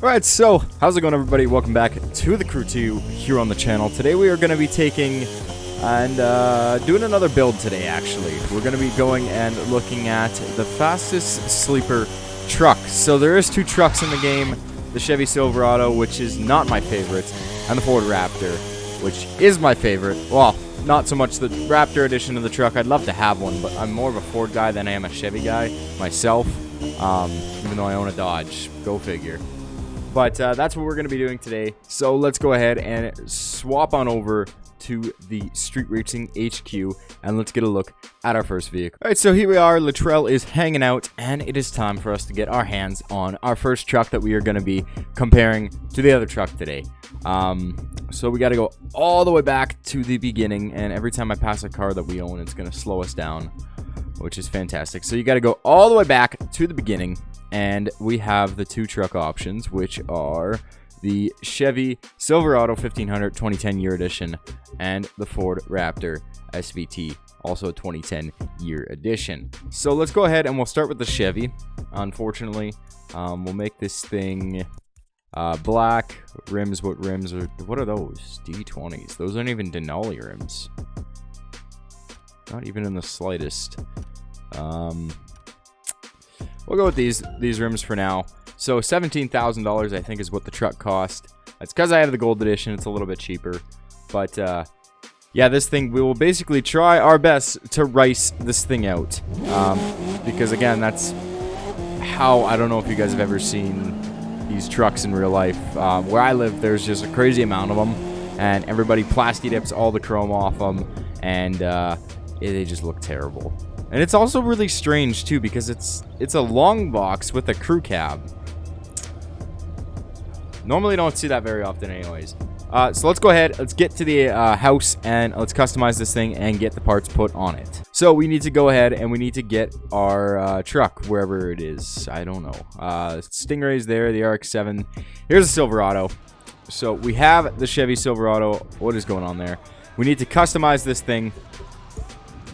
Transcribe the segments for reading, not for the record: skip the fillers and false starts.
Alright, so how's it going, everybody? Welcome back to the Crew 2 here on the channel. Today we are going to be taking and doing another build today, actually. We're going to be going and looking at the fastest sleeper truck. So there is two trucks in the game, the Chevy Silverado, which is not my favorite, and the Ford Raptor, which is my favorite. Well, not so much the Raptor edition of the truck. I'd love to have one, but I'm more of a Ford guy than I am a Chevy guy myself, even though I own a Dodge. Go figure. But that's what we're going to be doing today. So let's go ahead and swap on over to the Street Racing HQ, and let's get a look at our first vehicle. Alright, so here we are. Latrell is hanging out, and it is time for us to get our hands on our first truck that we are going to be comparing to the other truck today. So we got to go all the way back to the beginning, and every time I pass a car that we own, it's going to slow us down, which is fantastic. So you got to go all the way back to the beginning. And we have the two truck options, which are the Chevy Silverado 1500 2010 year edition and the Ford Raptor SVT, also a 2010 year edition. So let's go ahead and we'll start with the Chevy. Unfortunately, we'll make this thing black. Rims, what are those? D20s. Those aren't even Denali rims. Not even in the slightest. We'll go with these rims for now. So $17,000 I think is what the truck cost. It's because I have the gold edition. It's a little bit cheaper. But yeah, this thing, we will basically try our best to race this thing out. Because again, that's how, I don't know if you guys have ever seen these trucks in real life. Where I live, there's just a crazy amount of them. And everybody plasti dips all the chrome off them. And they just look terrible. And it's also really strange too, because it's a long box with a crew cab. Normally don't see that very often anyways. So let's go ahead, let's get to the house and let's customize this thing and get the parts put on it. So we need to go ahead and we need to get our truck wherever it is. I don't know. Stingray's there, the RX-7. Here's a Silverado. So we have the Chevy Silverado. What is going on there? We need to customize this thing.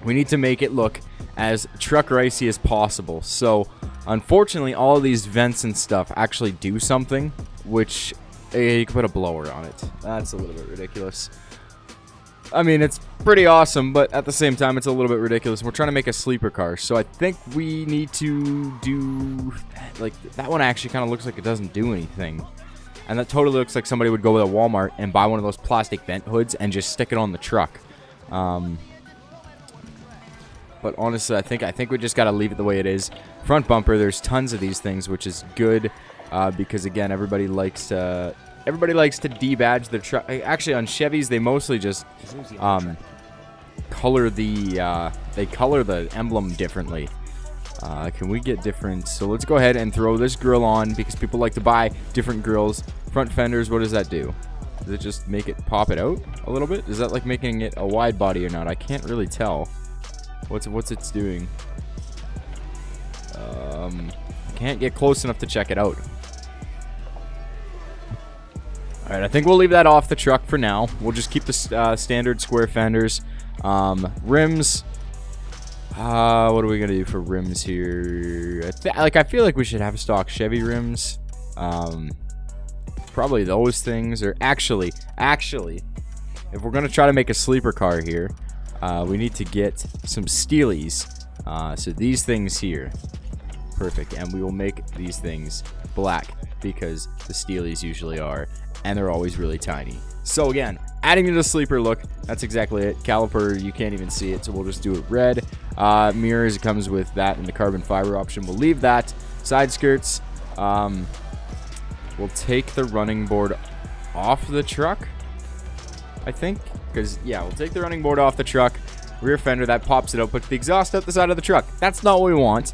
We need to make it look as truck racy as possible. So unfortunately, all of these vents and stuff actually do something, which you can put a blower on it. That's a little bit ridiculous. I mean, it's pretty awesome, but at the same time, it's a little bit ridiculous. We're trying to make a sleeper car, so I think we need to do, like, that one actually kind of looks like it doesn't do anything. And that totally looks like somebody would go to Walmart and buy one of those plastic vent hoods and just stick it on the truck. But honestly, I think we just got to leave it the way it is. Front bumper, there's tons of these things, which is good because, again, everybody likes to debadge their truck. Actually, on Chevys, they mostly just color the emblem differently. Can we get different? So let's go ahead and throw this grill on because people like to buy different grills. Front fenders, what does that do? Does it just make it pop it out a little bit? Is that like making it a wide body or not? I can't really tell. What's it's doing? Can't get close enough to check it out. Alright, I think we'll leave that off the truck for now. We'll just keep the standard square fenders. Rims. What are we gonna do for rims here? I feel like we should have stock Chevy rims. Probably those things. Or actually, if we're gonna try to make a sleeper car here, we need to get some steelies. So these things here. Perfect. And we will make these things black because the steelies usually are. And they're always really tiny. So again, adding to the sleeper look, that's exactly it. Caliper, you can't even see it, so we'll just do it red. Mirrors, it comes with that and the carbon fiber option. We'll leave that. Side skirts, we'll take the running board off the truck, I think. Because, yeah, we'll take the running board off the truck. Rear fender, that pops it out. Put the exhaust out the side of the truck. That's not what we want.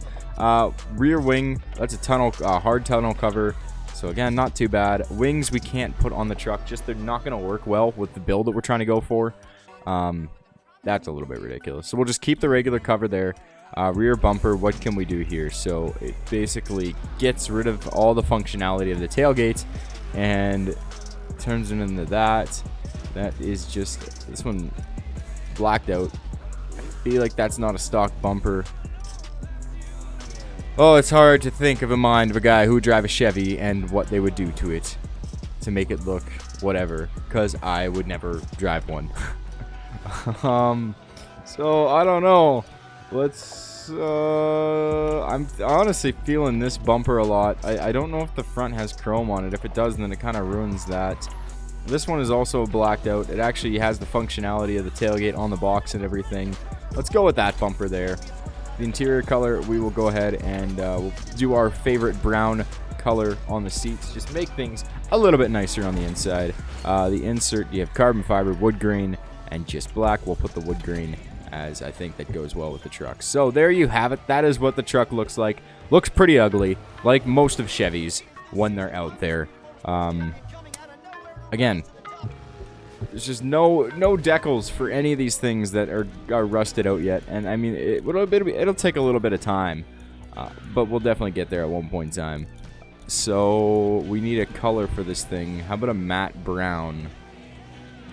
Rear wing, that's a tunnel, hard tunnel cover. So, again, not too bad. Wings we can't put on the truck. Just they're not going to work well with the build that we're trying to go for. That's a little bit ridiculous. So, we'll just keep the regular cover there. Rear bumper, what can we do here? So, it basically gets rid of all the functionality of the tailgate and turns it into that. That is just, this one blacked out. I feel like that's not a stock bumper. Oh, it's hard to think of a mind of a guy who would drive a Chevy and what they would do to it to make it look whatever, because I would never drive one. So I don't know. Let's I'm honestly feeling this bumper a lot. I don't know if the front has chrome on it. If it does, then it kind of ruins that. This one is also blacked out. It actually has the functionality of the tailgate on the box and everything. Let's go with that bumper there. The interior color, we will go ahead and we'll do our favorite brown color on the seats. Just make things a little bit nicer on the inside. The insert, you have carbon fiber, wood grain, and just black. We'll put the wood grain, as I think that goes well with the truck. So there you have it. That is what the truck looks like. Looks pretty ugly, like most of Chevys when they're out there. Again, there's just no decals for any of these things that are rusted out yet. And I mean, it'll take a little bit of time, but we'll definitely get there at one point in time. So we need a color for this thing. How about a matte brown?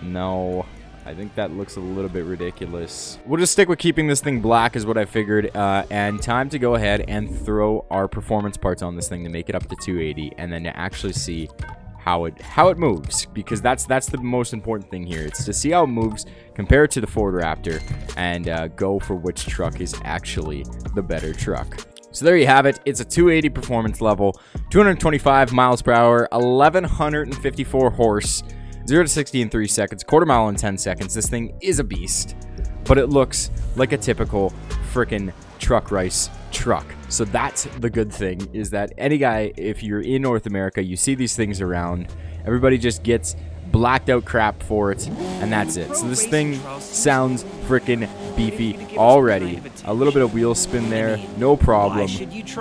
No, I think that looks a little bit ridiculous. We'll just stick with keeping this thing black is what I figured. And time to go ahead and throw our performance parts on this thing to make it up to 280, and then to actually see how it moves, because that's the most important thing here. It's to see how it moves, compare it to the Ford Raptor, and go for which truck is actually the better truck. So there you have it. It's a 280 performance level, 225 miles per hour, 1154 horse, 0 to 60 in 3 seconds, quarter mile in 10 seconds. This thing is a beast, but it looks like a typical frickin' truck race truck. So that's the good thing, is that any guy, if you're in North America, you see these things around, everybody just gets blacked out crap for it, and that's it. So this thing sounds freaking beefy already. A little bit of wheel spin there, no problem.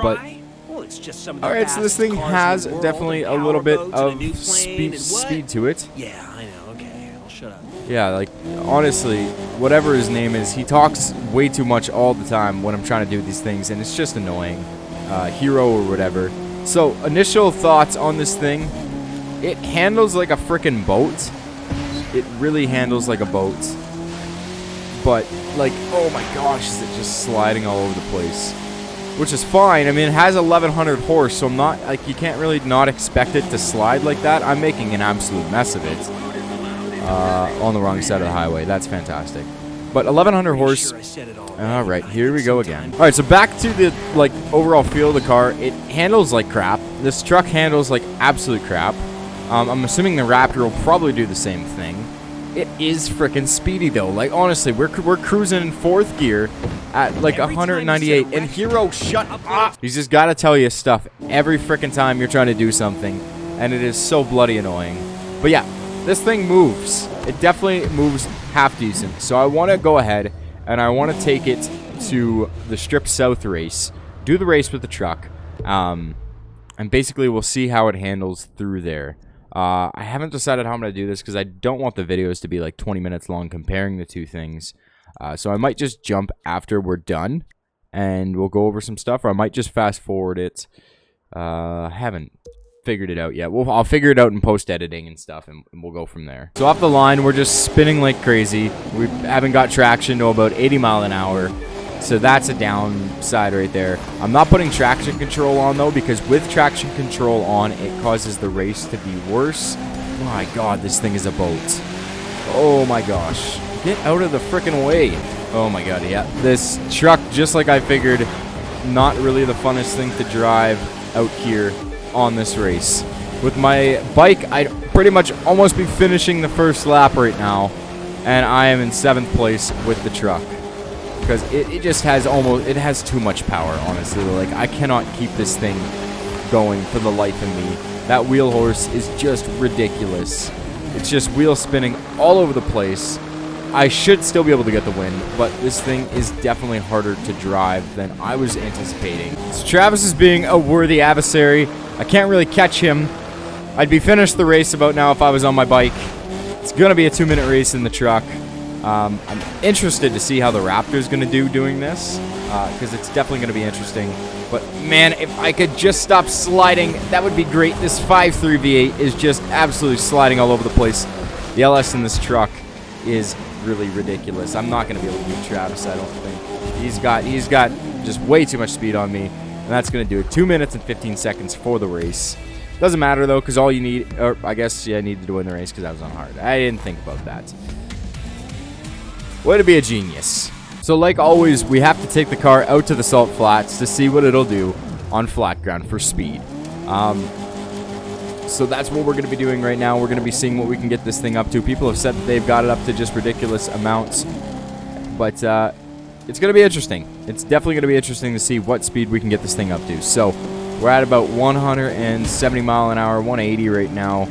But alright, so this thing has definitely a little bit of speed to it. Yeah, I know. Okay, I'll shut up. Yeah, like, honestly, whatever his name is, he talks way too much all the time when I'm trying to do these things, and it's just annoying. Hero or whatever. So, initial thoughts on this thing. It handles like a frickin' boat. It really handles like a boat. But, like, oh my gosh, is it just sliding all over the place. Which is fine. I mean, it has 1100 horse, so I'm not, like, you can't really not expect it to slide like that. I'm making an absolute mess of it. On the wrong side of the highway. That's fantastic. But 1100 horse. Alright, here we go again. Alright, so back to the, like, overall feel of the car. It handles like crap. This truck handles like absolute crap. I'm assuming the Raptor will probably do the same thing. It is freaking speedy though. Like, honestly, we're cruising in 4th gear at like 198. And Hero, shut up! He's just gotta tell you stuff every freaking time you're trying to do something. And it is so bloody annoying. But yeah, this thing moves. It definitely moves half decent. So I want to go ahead and I want to take it to the Strip South race. Do the race with the truck. And basically we'll see how it handles through there. I haven't decided how I'm going to do this because I don't want the videos to be like 20 minutes long comparing the two things. So I might just jump after we're done and we'll go over some stuff, or I might just fast forward it. I haven't figured it out yet. I'll figure it out in post-editing and stuff, and we'll go from there. So off the line, we're just spinning like crazy. We haven't got traction to about 80 miles an hour. So that's a downside right there. I'm not putting traction control on though, because with traction control on, it causes the race to be worse. My god, this thing is a boat. Oh my gosh. Get out of the freaking way. Oh my god, yeah. This truck, just like I figured, not really the funnest thing to drive out here on this race. With my bike, I'd pretty much almost be finishing the first lap right now, and I am in 7th place with the truck. Because it just has it has too much power, honestly. Like, I cannot keep this thing going for the life of me. That wheel horse is just ridiculous. It's just wheel spinning all over the place. I should still be able to get the win, but this thing is definitely harder to drive than I was anticipating. So Travis is being a worthy adversary. I can't really catch him. I'd be finished the race about now if I was on my bike. It's going to be a 2-minute race in the truck. I'm interested to see how the Raptor is going to do doing this, because it's definitely going to be interesting. But man, if I could just stop sliding, that would be great. This 5.3 V8 is just absolutely sliding all over the place. The LS in this truck is really ridiculous. I'm not going to be able to beat Travis, I don't think. He's got just way too much speed on me. And that's going to do it. 2 minutes and 15 seconds for the race. Doesn't matter, though, because all you need... Or, I guess, yeah, I needed to win the race because I was on hard. I didn't think about that. Way to be a genius. So, like always, we have to take the car out to the salt flats to see what it'll do on flat ground for speed. So that's what we're going to be doing right now. We're going to be seeing what we can get this thing up to. People have said that they've got it up to just ridiculous amounts. But it's going to be interesting. It's definitely going to be interesting to see what speed we can get this thing up to. So we're at about 170 mile an hour, 180 right now.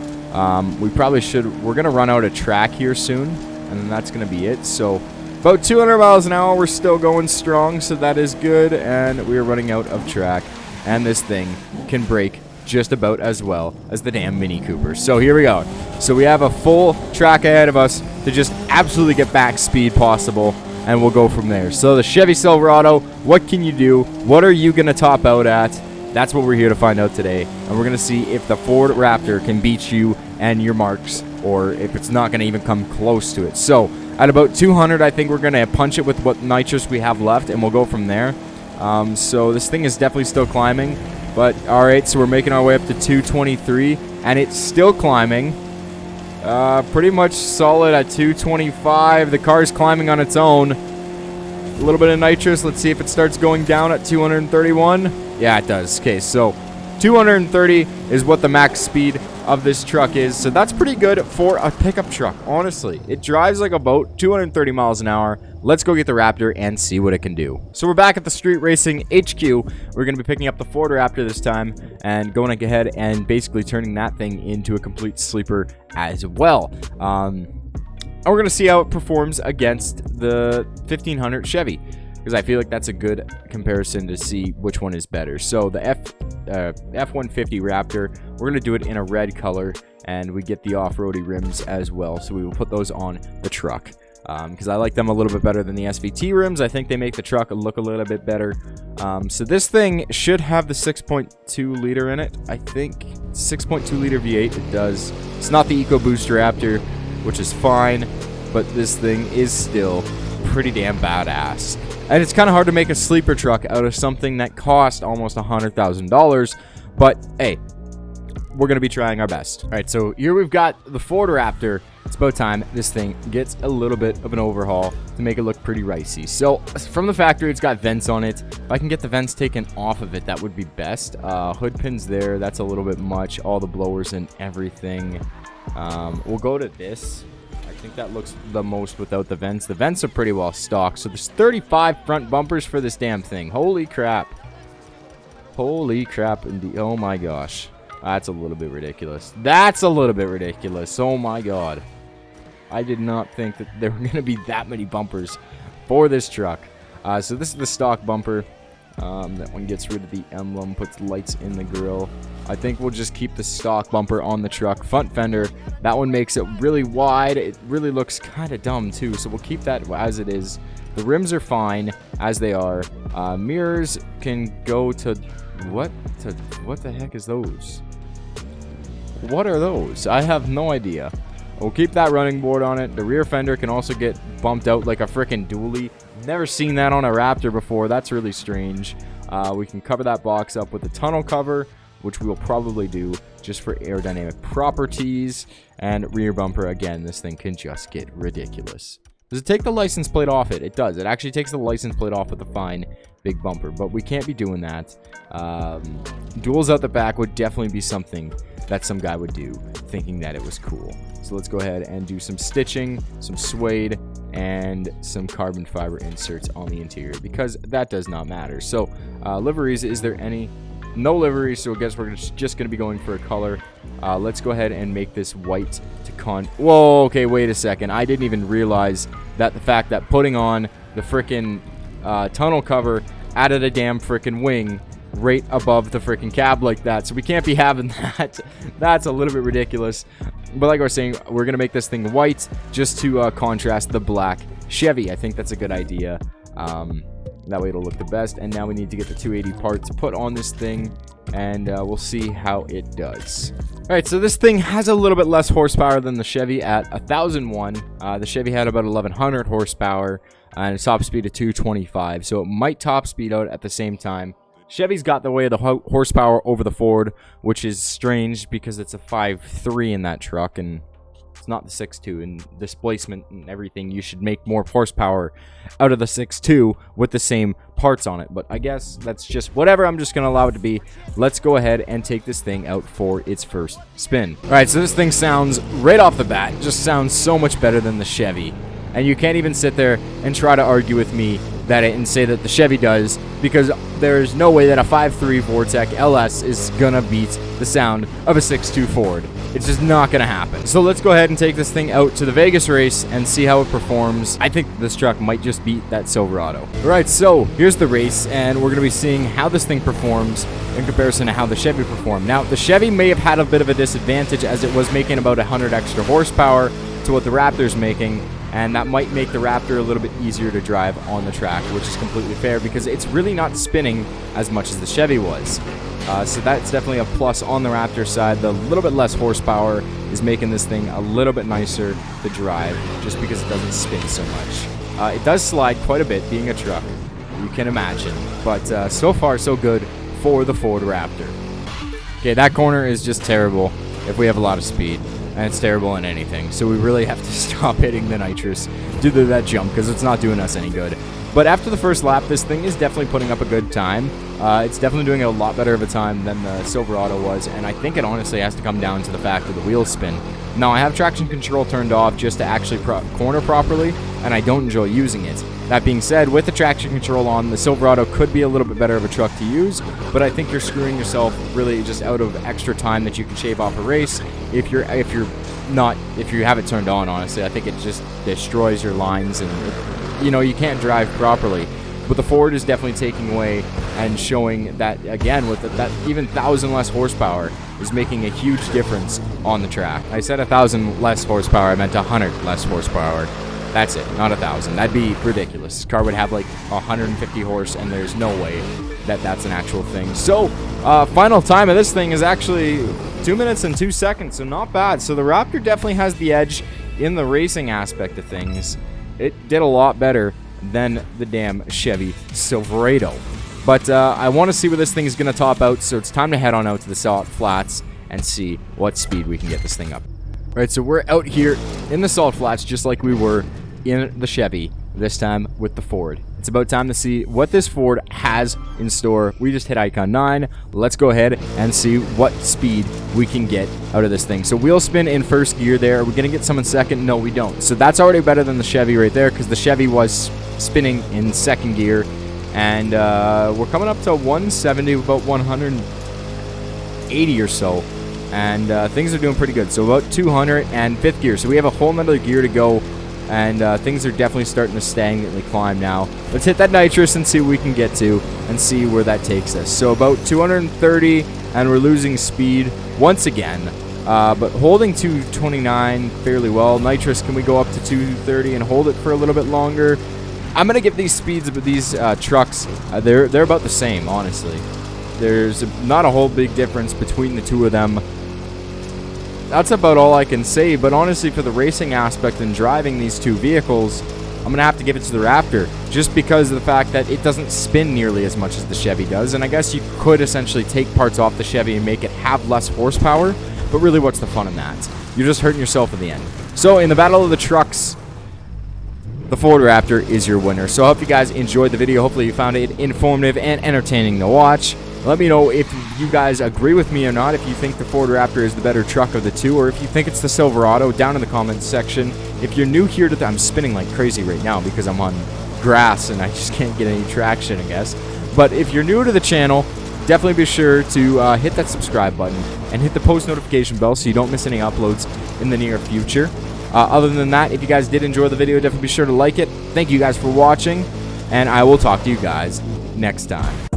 We probably should... We're going to run out of track here soon. And then that's going to be it. So about 200 miles an hour. We're still going strong. So that is good. And we are running out of track. And this thing can brake just about as well as the damn Mini Cooper. So here we go. So we have a full track ahead of us to just absolutely get back speed possible, and we'll go from there. So the Chevy Silverado, what can you do? What are you going to top out at? That's what we're here to find out today. And we're going to see if the Ford Raptor can beat you and your marks, or if it's not going to even come close to it. So at about 200, I think we're going to punch it with what nitrous we have left, and we'll go from there. So this thing is definitely still climbing, but alright, so we're making our way up to 223, and it's still climbing, pretty much solid at 225. The car's climbing on its own. A little bit of nitrous. Let's see if it starts going down at 231. Yeah, it does. Okay, so 230 is what the max speed of this truck is, so that's pretty good for a pickup truck. Honestly, it drives like a boat, 230 miles an hour. Let's go get the Raptor and see what it can do. So we're back at the Street Racing HQ. We're going to be picking up the Ford Raptor this time and going ahead and basically turning that thing into a complete sleeper as well. And we're going to see how it performs against the 1500 Chevy, because I feel like that's a good comparison to see which one is better. So the F-150 Raptor, we're going to do it in a red color, and we get the off-roady rims as well. So we will put those on the truck, because I like them a little bit better than the SVT rims. I think they make the truck look a little bit better. So this thing should have the 6.2 liter in it. I think 6.2 liter V8. It does. It's not the EcoBoost Raptor, which is fine, but this thing is still pretty damn badass. And it's kind of hard to make a sleeper truck out of something that cost almost $100,000, but hey, we're going to be trying our best. All right, so here we've got the Ford Raptor. It's about time this thing gets a little bit of an overhaul to make it look pretty ricey. So from the factory, it's got vents on it. If I can get the vents taken off of it, that would be best. Hood pins there, that's a little bit much. All the blowers and everything. We'll go to this. I think that looks the most without the vents. The vents are pretty well stocked. So there's 35 front bumpers for this damn thing. Holy crap. Holy crap. Oh my gosh. That's a little bit ridiculous. That's a little bit ridiculous. Oh my god. I did not think that there were going to be that many bumpers for this truck. So this is the stock bumper. That one gets rid of the emblem, puts lights in the grill. I think we'll just keep the stock bumper on the truck. Front fender, that one makes it really wide. It really looks kind of dumb too, so we'll keep that as it is. The rims are fine as they are. Mirrors can go to what the heck is those? What are those? I have no idea. We'll keep that running board on it. The rear fender can also get bumped out like a freaking dually. Never seen that on a Raptor before. That's really strange. We can cover that box up with a tunnel cover, which we will probably do just for aerodynamic properties. And rear bumper, again, this thing can just get ridiculous. Does it take the license plate off it? It does. It actually takes the license plate off with a fine big bumper, but we can't be doing that. Duals out the back would definitely be something that some guy would do, thinking that it was cool. So let's go ahead and do some stitching, some suede, and some carbon fiber inserts on the interior, because that does not matter. So liveries, is there any? No liveries, so I guess we're just going to be going for a color. Let's go ahead and make this white to Whoa, okay, wait a second. I didn't even realize that the fact that putting on the frickin' tunnel cover added a damn frickin' wing right above the freaking cab like that. So we can't be having that. That's a little bit ridiculous. But like I was saying, we're going to make this thing white just to contrast the black Chevy. I think that's a good idea. That way it'll look the best. And now we need to get the 280 parts put on this thing, and we'll see how it does. Alright, so this thing has a little bit less horsepower than the Chevy at 1,001. The Chevy had about 1,100 horsepower and a top speed of 225. So it might top speed out at the same time. Chevy's got the way of the horsepower over the Ford, which is strange because it's a 5.3 in that truck, and it's not the 6.2. And displacement and everything, you should make more horsepower out of the 6.2 with the same parts on it. But I guess that's just whatever. I'm just going to allow it to be. Let's go ahead and take this thing out for its first spin. All right, so this thing sounds, right off the bat, just sounds so much better than the Chevy. And you can't even sit there and try to argue with me and say that the Chevy does, because there's no way that a 5.3 Vortec LS is gonna beat the sound of a 6.2 Ford. It's just not gonna happen. So let's go ahead and take this thing out to the Vegas race and see how it performs. I think this truck might just beat that Silverado. All right, so here's the race, and we're gonna be seeing how this thing performs in comparison to how the Chevy performed. Now, the Chevy may have had a bit of a disadvantage as it was making about 100 extra horsepower to what the Raptor's making, and that might make the Raptor a little bit easier to drive on the track, which is completely fair because it's really not spinning as much as the Chevy was. So that's definitely a plus on the Raptor side. The little bit less horsepower is making this thing a little bit nicer to drive just because it doesn't spin so much. It does slide quite a bit, being a truck, you can imagine, but so far so good for the Ford Raptor. Okay, that corner is just terrible if we have a lot of speed. And it's terrible in anything, so we really have to stop hitting the nitrous due to that jump because it's not doing us any good. But after the first lap, this thing is definitely putting up a good time. It's definitely doing a lot better of a time than the Silverado was, and I think it honestly has to come down to the fact of the wheel spin. Now, I have traction control turned off just to actually corner properly, and I don't enjoy using it. That being said, with the traction control on, the Silverado could be a little bit better of a truck to use, but I think you're screwing yourself really just out of extra time that you can shave off a race if you have it turned on. Honestly, I think it just destroys your lines, and you can't drive properly. But the Ford is definitely taking away and showing that, again, with that even 1,000 less horsepower is making a huge difference on the track. I said 1,000 less horsepower, I meant 100 less horsepower. That's it, not 1,000. That'd be ridiculous. This car would have like 150 horse, and there's no way that that's an actual thing. So, final time of this thing is actually 2 minutes and 2 seconds, so not bad. So the Raptor definitely has the edge in the racing aspect of things. It did a lot better than the damn Chevy Silverado. But I want to see where this thing is going to top out, so it's time to head on out to the salt flats and see what speed we can get this thing up. All right, so we're out here in the salt flats just like we were in the Chevy, this time with the Ford. It's about time to see what this Ford has in store. We just hit Icon 9. Let's go ahead and see what speed we can get out of this thing. So wheel spin in first gear there. Are we going to get some in second? No, we don't. So that's already better than the Chevy right there because the Chevy was spinning in second gear. And we're coming up to 170, about 180 or so. And things are doing pretty good. So about 200 and fifth gear. So we have a whole nother gear to go. And things are definitely starting to stagnantly climb now. Let's hit that nitrous and see what we can get to and see where that takes us. So about 230, and we're losing speed once again, but holding 229 fairly well. Nitrous, can we go up to 230 and hold it for a little bit longer? I'm going to give these speeds of these trucks, they're about the same, honestly. There's not a whole big difference between the two of them. That's about all I can say, but honestly, for the racing aspect and driving these two vehicles, I'm going to have to give it to the Raptor, just because of the fact that it doesn't spin nearly as much as the Chevy does, and I guess you could essentially take parts off the Chevy and make it have less horsepower, but really, what's the fun in that? You're just hurting yourself at the end. So, in the battle of the trucks, the Ford Raptor is your winner. So I hope you guys enjoyed the video. Hopefully you found it informative and entertaining to watch. Let me know if you guys agree with me or not, if you think the Ford Raptor is the better truck of the two, or if you think it's the Silverado, down in the comments section. If you're new here to I'm spinning like crazy right now because I'm on grass and I just can't get any traction, I guess. But if you're new to the channel, definitely be sure to hit that subscribe button and hit the post notification bell so you don't miss any uploads in the near future. Other than that, if you guys did enjoy the video, definitely be sure to like it. Thank you guys for watching, and I will talk to you guys next time.